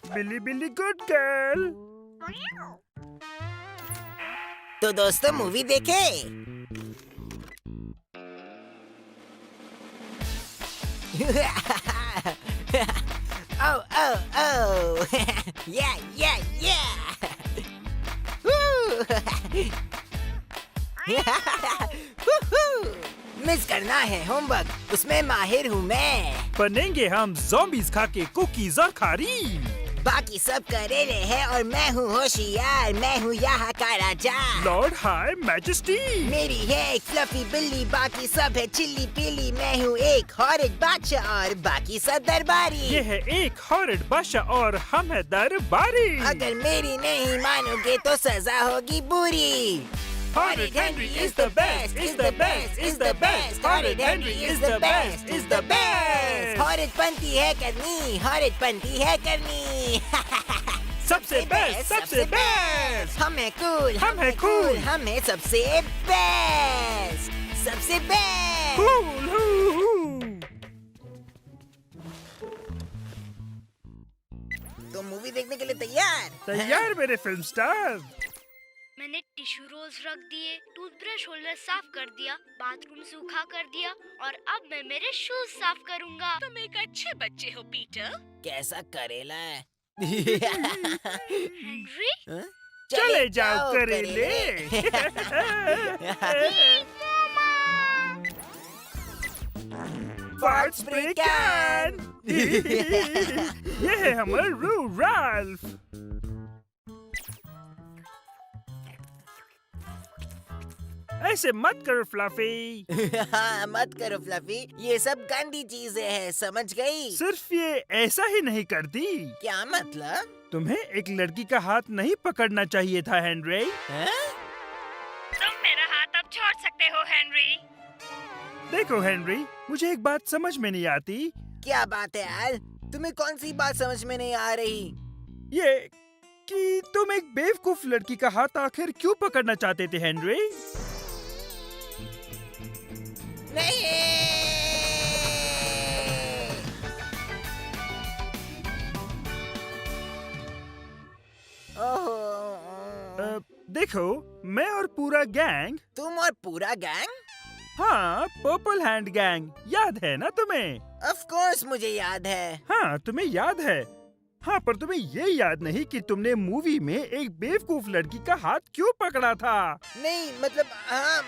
बिल्ली बिल्ली good girl. तो दोस्तों मूवी देखे? Oh, oh, oh! Yeah, yeah, yeah! Miss करना है होमवर्क, उसमें माहिर हूँ मैं। बनेंगे हम ज़ॉम्बीज़ खा के कुकीज और खारी। बाकी सब करेले हैं और मैं हूँ होशियार, मैं हूँ यहाँ का राजा। Lord high majesty. मेरी है एक फ्लफी बिल्ली, बाकी सब है चिल्ली पिल्ली। मैं हूँ एक हॉरिड बादशाह और बाकी सब दरबारी। ये है एक हॉरिड बादशाह और हम है दरबारी। अगर मेरी नहीं मानोगे तो सजा होगी बुरी। Horrid Henry is the best, is the best, is the best. Horrid Henry is the best, is the best. Horrid पंती है करनी, हॉरिड पंती है करनी। सबसे बेस्ट, सबसे बेस्ट। हम है कूल, हम है cool. हम है सबसे बेस्ट, सबसे बेस्ट। Cool, तो मूवी देखने के लिए तैयार? तैयार मेरे फिल्म स्टार। मैंने टिश्यू रोल्स रख दिए, टूथब्रश होल्डर साफ कर दिया, बाथरूम सूखा कर दिया और अब मैं मेरे शूज साफ करूंगा। तुम एक अच्छे बच्चे हो पीटर। कैसा करेला है? हेनरी, चले जाओ करेले। Fart spray can. ये है हमारा राल्फ। ऐसे मत करो फ्लफी। हाँ, मत करो फ्लफी, ये सब गंदी चीजें हैं, समझ गई? सिर्फ ये ऐसा ही नहीं करती। क्या मतलब? तुम्हें एक लड़की का हाथ नहीं पकड़ना चाहिए था हेनरी। तुम मेरा हाथ अब छोड़ सकते हो हेनरी। देखो हेनरी, मुझे एक बात समझ में नहीं आती। क्या बात है यार? तुम्हें कौन सी बात समझ में नहीं आ रही? ये कि तुम एक बेवकूफ लड़की का हाथ आखिर क्यों पकड़ना चाहते थे हेनरी? नहीं। देखो, मैं और पूरा गैंग। तुम और पूरा गैंग? हाँ, पर्पल हैंड गैंग, याद है ना तुम्हें? ऑफ कोर्स मुझे याद है। हाँ, तुम्हें याद है। हाँ, पर तुम्हें ये याद नहीं कि तुमने मूवी में एक बेवकूफ लड़की का हाथ क्यों पकड़ा था? नहीं मतलब, हाँ,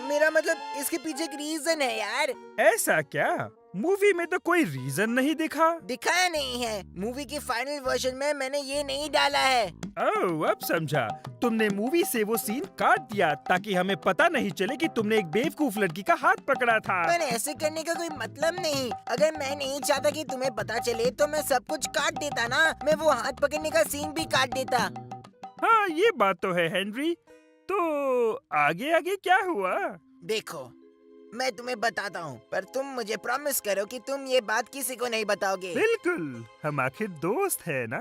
मेरा मतलब इसके पीछे एक रीजन है यार। ऐसा क्या? मूवी में तो कोई रीजन नहीं दिखा। दिखाया नहीं है। मूवी के फाइनल वर्जन में मैंने ये नहीं डाला है। ओह, अब समझा। तुमने मूवी से वो सीन काट दिया ताकि हमें पता नहीं चले कि तुमने एक बेवकूफ लड़की का हाथ पकड़ा था। मैंने ऐसे करने का कोई मतलब नहीं। अगर मैं नहीं चाहता कि तुम्हें पता चले तो मैं सब कुछ काट देता ना। मैं वो हाथ पकड़ने का सीन भी काट देता। हाँ, ये बात तो है हेनरी। तो आगे आगे क्या हुआ? देखो, मैं तुम्हें बताता हूँ, पर तुम मुझे प्रॉमिस करो कि तुम ये बात किसी को नहीं बताओगे। बिल्कुल, हम आखिर दोस्त है ना।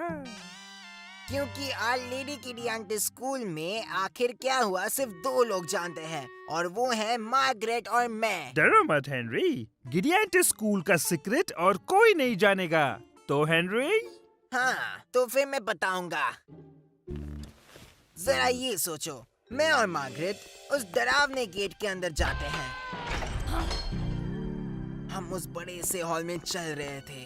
क्योंकि आल लेडी किडी आंटी स्कूल में आखिर क्या हुआ सिर्फ 2 लोग जानते हैं, और वो हैं मार्गरेट और मैं। डरो मत हेनरी, गिडिएंट स्कूल का सीक्रेट और कोई नहीं जानेगा। तो हेनरी? हाँ, तो फिर मैं बताऊंगा। जरा ये सोचो, मैं और मार्गरेट उस डरावने गेट के अंदर जाते हैं। हम उस बड़े से हॉल में चल रहे थे,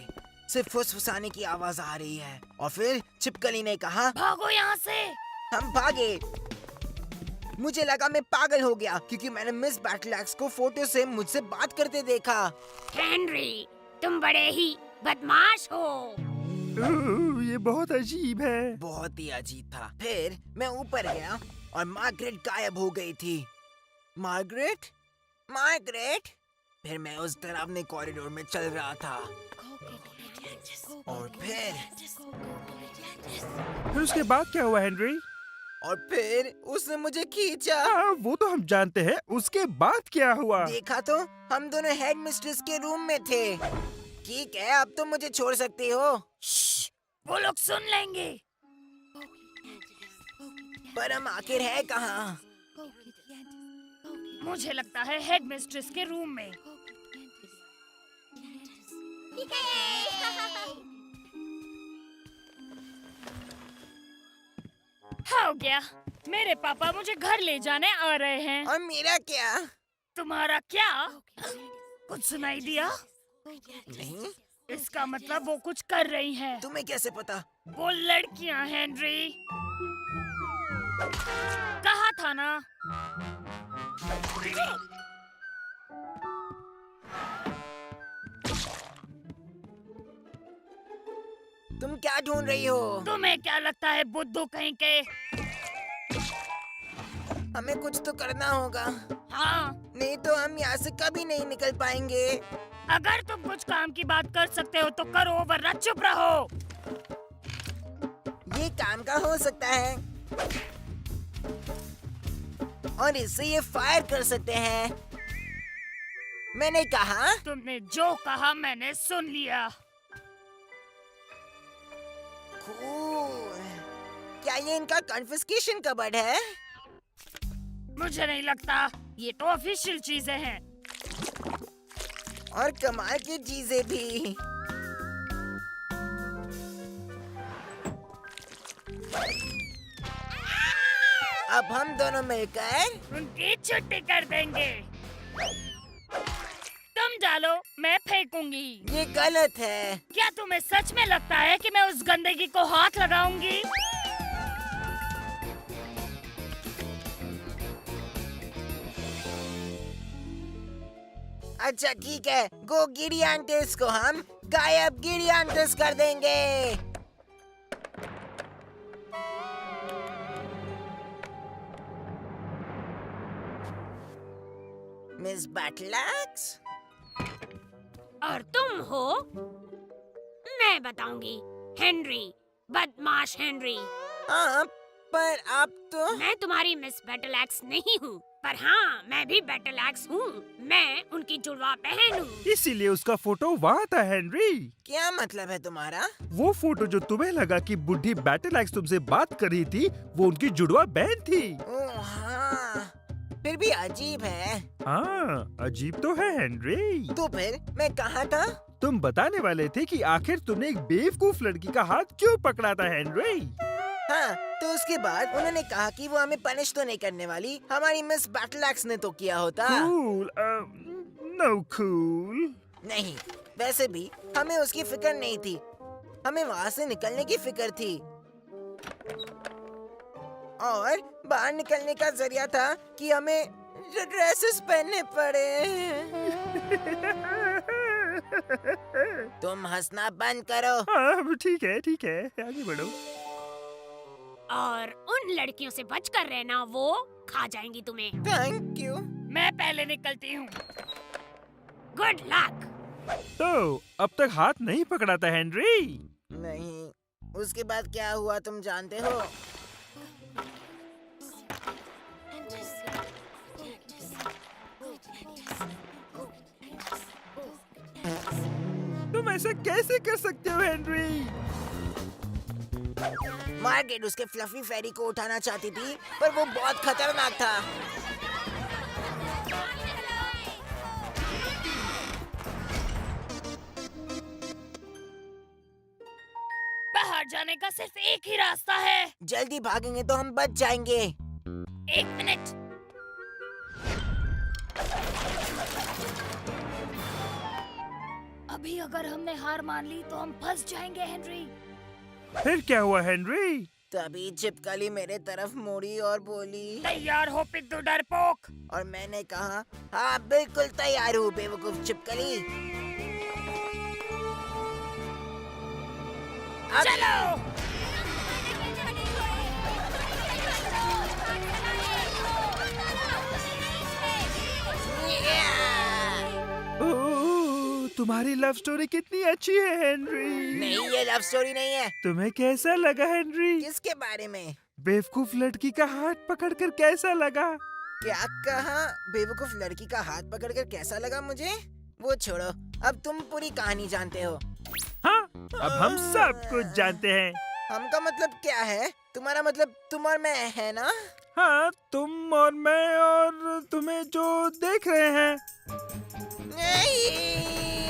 सिर्फ फुसफुसाने की आवाज आ रही है, और फिर छिपकली ने कहा, भागो यहाँ से। हम भागे। मुझे लगा मैं पागल हो गया क्योंकि मैंने मिस बैटलैक्स को फोटो से मुझसे बात करते देखा। हेनरी, तुम बड़े ही बदमाश हो। ये बहुत अजीब है। बहुत ही अजीब था। फिर मैं ऊपर गया और मार्गरेट गायब हो गई थी। Margaret, Margaret. फिर मैं उस डरावने कॉरिडोर में चल रहा था, और फिर उसके बाद क्या हुआ हेनरी? और फिर उसने मुझे खींचा। हाँ, वो तो हम जानते हैं। उसके बाद क्या हुआ? देखा तो हम दोनों हेड मिस्ट्रेस के रूम में थे। ठीक है, अब तो मुझे छोड़ सकती हो। वो लोग सुन लेंगे। पर हम आखिर है कहाँ? मुझे लगता है हेड मिस्ट्रेस के रूम में। गया। मेरे पापा मुझे घर ले जाने आ रहे हैं। और मेरा क्या? तुम्हारा क्या? कुछ सुनाई दिया? नहीं, इसका मतलब वो कुछ कर रही हैं। तुम्हें कैसे पता? वो लड़कियां, हेनरी। कहा था ना। तुम क्या ढूंढ रही हो? तुम्हें क्या लगता है बुद्धू कहीं के? हमें कुछ तो करना होगा, हाँ, नहीं तो हम यहाँ से कभी नहीं निकल पाएंगे। अगर तुम कुछ काम की बात कर सकते हो तो करो, वरना चुप रहो। ये काम का हो सकता है और इससे ये फायर कर सकते हैं। मैंने कहा। तुमने जो कहा मैंने सुन लिया। कूल। क्या ये इनका कॉन्फिस्केशन कबर्ड है? मुझे नहीं लगता, ये तो ऑफिशियल चीजें हैं। और कमाल की चीजें भी। अब हम दोनों मिलकर उनकी छुट्टी कर देंगे। तुम डालो, मैं फेंकूंगी। ये गलत है। क्या तुम्हें सच में लगता है कि मैं उस गंदगी को हाथ लगाऊंगी? अच्छा ठीक है, गो गिरियांटिस को हम गायब गिरियांटिस कर देंगे। मिस बैटलैक्स, और तुम हो? मैं बताऊंगी। हेनरी, बदमाश हेनरी। हाँ, पर आप तो। मैं तुम्हारी मिस बैटलैक्स नहीं हूँ, पर हाँ, मैं भी बैटलैक्स हूँ। मैं उनकी जुड़वा बहन हूँ। इसीलिए उसका फोटो वहाँ था हेनरी। क्या मतलब है तुम्हारा? वो फोटो जो तुम्हें लगा कि बुढ़ी बैटल एक्स तुमसे बात कर रही थी, वो उनकी जुड़वा बहन थी। ओह हाँ, फिर भी अजीब है। हाँ, अजीब तो है हेनरी। तो फिर मैं कहाँ था? तुम बताने वाले थे कि आखिर तुमने एक बेवकूफ लड़की का हाथ क्यों पकड़ा था हेनरी। हाँ, तो उसके बाद उन्होंने कहा कि वो हमें पनिश तो नहीं करने वाली, हमारी मिस बैटलैक्स ने तो किया होता। Cool, know cool. नहीं, वैसे भी हमें उसकी फिक्र नहीं थी, हमें वहाँ से निकलने की फिक्र थी। और बाहर निकलने का जरिया था कि हमें ड्रेसेस पहनने पड़े। तुम हंसना बंद करो। हाँ, ठीक है, आगे बढ़ो। और उन लड़कियों से बचकर रहना, वो खा जाएंगी तुम्हें। Thank you. मैं पहले निकलती हूँ। Good luck. तो अब तक हाथ नहीं पकड़ा था हेनरी। नहीं, उसके बाद क्या हुआ तुम जानते हो? तुम ऐसा कैसे कर सकते हो हेनरी? मार्गरेट उसके फ्लफी फेरी को उठाना चाहती थी, पर वो बहुत खतरनाक था। बाहर जाने का सिर्फ एक ही रास्ता है। जल्दी भागेंगे तो हम बच जाएंगे। एक मिनट। अभी अगर हमने हार मान ली तो हम फंस जाएंगे हेनरी। फिर क्या हुआ हेनरी? तभी छिपकली मेरे तरफ मुड़ी और बोली। तैयार हो पिद्दू डरपोक? और मैंने कहा, हाँ बिल्कुल तैयार हूँ बेवकूफ छिपकली। चलो। ओह, तुम्हारी लव स्टोरी कितनी अच्छी है हेनरी। नहीं, ये लव स्टोरी नहीं है। तुम्हें कैसा लगा हेनरी? किसके बारे में? बेवकूफ लड़की का हाथ पकड़कर कैसा लगा? क्या कहा? बेवकूफ लड़की का हाथ पकड़कर कैसा लगा मुझे? वो छोड़ो, अब तुम पूरी कहानी जानते हो। हाँ, अब हम सब कुछ जानते हैं। हमका मतलब क्या है? तुम्हारा मतलब तुम और मैं है ना? हाँ, तुम और मैं और तुम्हें जो देख रहे हैं। नहीं।